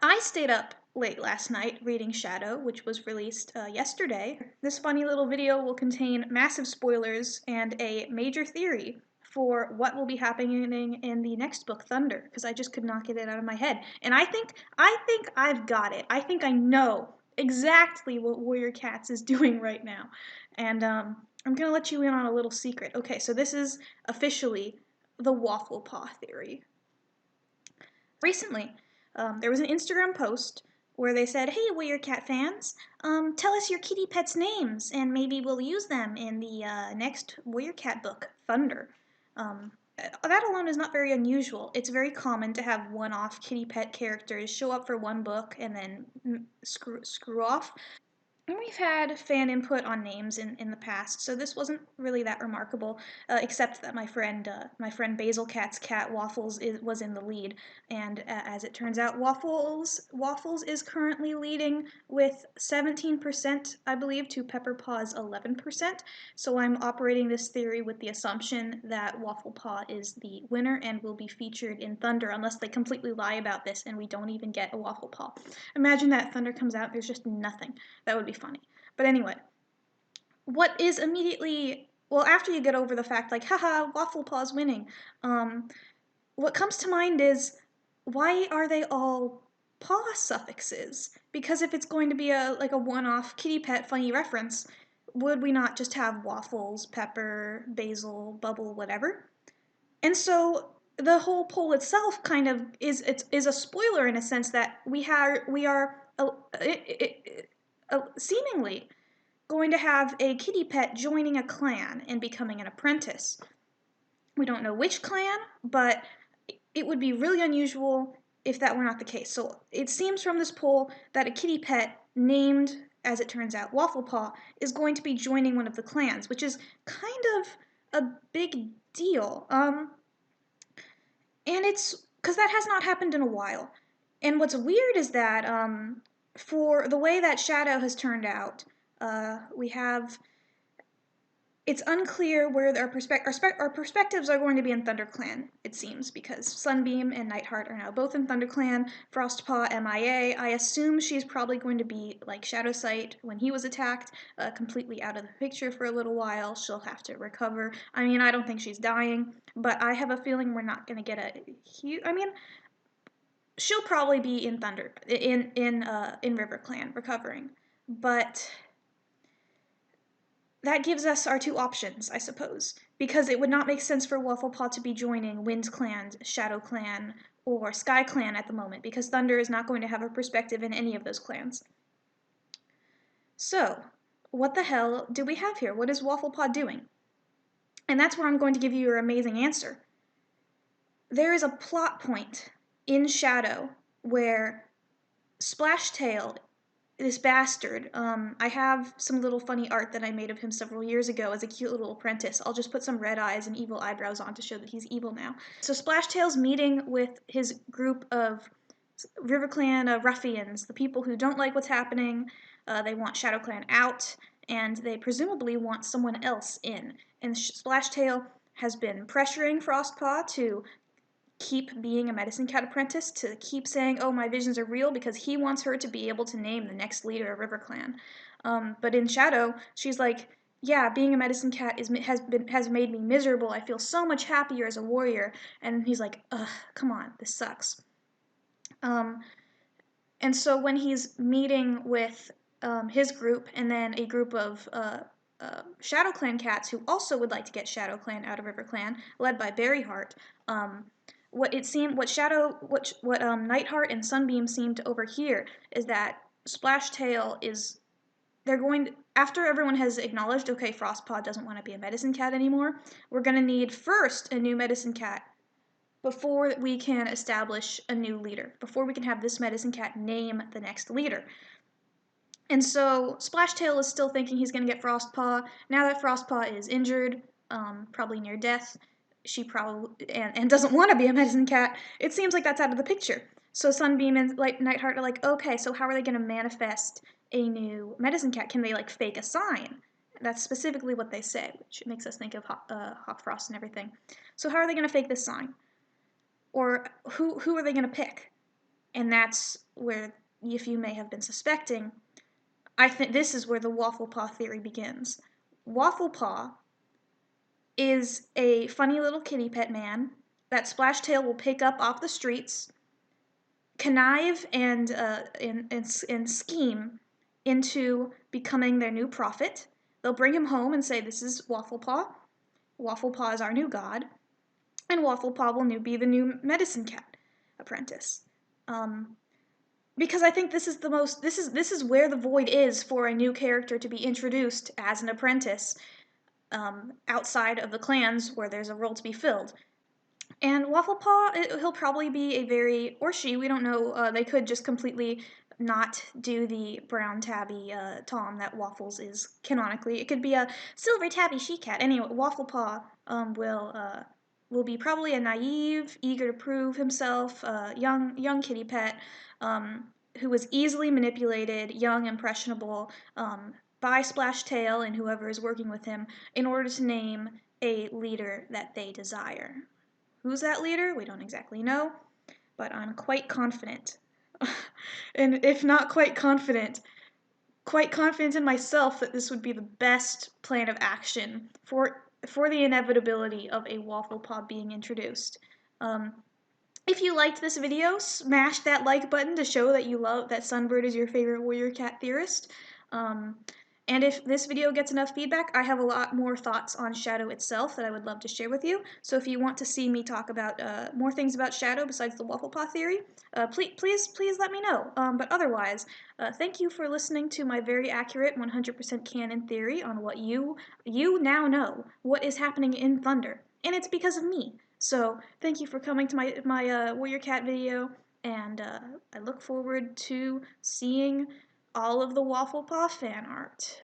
I stayed up late last night reading Shadow, which was released yesterday. This funny little video will contain massive spoilers and a major theory for what will be happening in the next book, Thunder, because I just could not get it out of my head. And I think I've got it. I think I know exactly what Warrior Cats is doing right now. And I'm gonna let you in on a little secret. Okay, so this is officially the Waffle Paw theory. Recently, there was an Instagram post where they said, "Hey, Warrior Cat fans, tell us your kitty pets' names, and maybe we'll use them in the next Warrior Cat book, Thunder." That alone is not very unusual. It's very common to have one-off kitty pet characters show up for one book and then screw off. And we've had fan input on names in the past, so this wasn't really that remarkable, except that my friend Basil Cat's cat Waffles was in the lead, and as it turns out, Waffles is currently leading with 17%, I believe, to Pepperpaw's 11%. So I'm operating this theory with the assumption that Wafflepaw is the winner and will be featured in Thunder, unless they completely lie about this and we don't even get a Wafflepaw. Imagine that Thunder comes out, there's just nothing. That would be funny. But anyway, what is immediately, well, after you get over the fact, like, haha, Wafflepaw's winning, what comes to mind is, why are they all paw suffixes? Because if it's going to be a one-off kitty pet funny reference, would we not just have Waffles, Pepper, Basil, Bubble, whatever? And so the whole poll itself kind of is a spoiler in a sense that we are seemingly going to have a kitty pet joining a clan and becoming an apprentice. We don't know which clan, but it would be really unusual if that were not the case. So it seems from this poll that a kitty pet named, as it turns out, Wafflepaw is going to be joining one of the clans, which is kind of a big deal. And it's because that has not happened in a while. And what's weird is that for the way that Shadow has turned out, we have, it's unclear where our perspectives are going to be in ThunderClan, it seems, because Sunbeam and Nightheart are now both in ThunderClan. Frostpaw MIA. I assume she's probably going to be like Shadowsight when he was attacked, completely out of the picture for a little while. She'll have to recover. I mean, I don't think she's dying, but I have a feeling we're not going to get a huge. I mean, she'll probably be in RiverClan recovering, but that gives us our two options, I suppose, because it would not make sense for Wafflepaw to be joining Wind Clan, Shadow Clan, or Sky Clan at the moment, because Thunder is not going to have a perspective in any of those clans. So, what the hell do we have here? What is Wafflepaw doing? And that's where I'm going to give you your amazing answer. There is a plot point in Shadow where Splashtail, this bastard, I have some little funny art that I made of him several years ago as a cute little apprentice. I'll just put some red eyes and evil eyebrows on to show that he's evil now. So Splashtail's meeting with his group of RiverClan ruffians, the people who don't like what's happening. They want ShadowClan out, and they presumably want someone else in. And Splashtail has been pressuring Frostpaw to keep being a medicine cat apprentice, to keep saying, "Oh, my visions are real," because he wants her to be able to name the next leader of RiverClan. But in Shadow, she's like, "Yeah, being a medicine cat has made me miserable. I feel so much happier as a warrior." And he's like, "Ugh, come on, this sucks." And so when he's meeting with his group and then a group of ShadowClan cats who also would like to get ShadowClan out of RiverClan, led by Berryheart, what Nightheart and Sunbeam seem to overhear is that Splashtail is, they're going to, after everyone has acknowledged, okay, Frostpaw doesn't want to be a medicine cat anymore, we're going to need first a new medicine cat before we can establish a new leader, before we can have this medicine cat name the next leader. And so Splashtail is still thinking he's going to get Frostpaw. Now that Frostpaw is injured, probably near death, she probably and doesn't want to be a medicine cat, it seems like that's out of the picture. So Sunbeam and Nightheart are like, okay, so how are they going to manifest a new medicine cat? Can they fake a sign? That's specifically what they say, which makes us think of Hawk Frost and everything. So how are they going to fake this sign? Or who are they going to pick? And that's where, if you may have been suspecting, I think this is where the Wafflepaw theory begins. Wafflepaw is a funny little kitty pet man that Splashtail will pick up off the streets, connive and scheme into becoming their new prophet. They'll bring him home and say, "This is Wafflepaw. Wafflepaw is our new god," and Wafflepaw will be the new medicine cat apprentice. Because I think this is where the void is for a new character to be introduced as an apprentice, outside of the clans where there's a role to be filled. And Wafflepaw, he'll probably be a very, or she, we don't know, they could just completely not do the brown tabby Tom that Waffles is canonically. It could be a silver tabby she-cat. Anyway, Wafflepaw will be probably a naive, eager to prove himself, young kitty pet, who was easily manipulated, young, impressionable, by Splashtail and whoever is working with him in order to name a leader that they desire. Who's that leader? We don't exactly know, but I'm quite confident. And if not quite confident in myself that this would be the best plan of action for the inevitability of a Wafflepaw being introduced. If you liked this video, smash that like button to show that you love that Sunbird is your favorite warrior cat theorist. And if this video gets enough feedback, I have a lot more thoughts on Shadow itself that I would love to share with you. So if you want to see me talk about more things about Shadow besides the Wafflepaw theory, please let me know. But otherwise, thank you for listening to my very accurate 100% canon theory on what you now know what is happening in Thunder, and it's because of me. So thank you for coming to my Warrior Cat video, and I look forward to seeing all of the Wafflepaw fan art.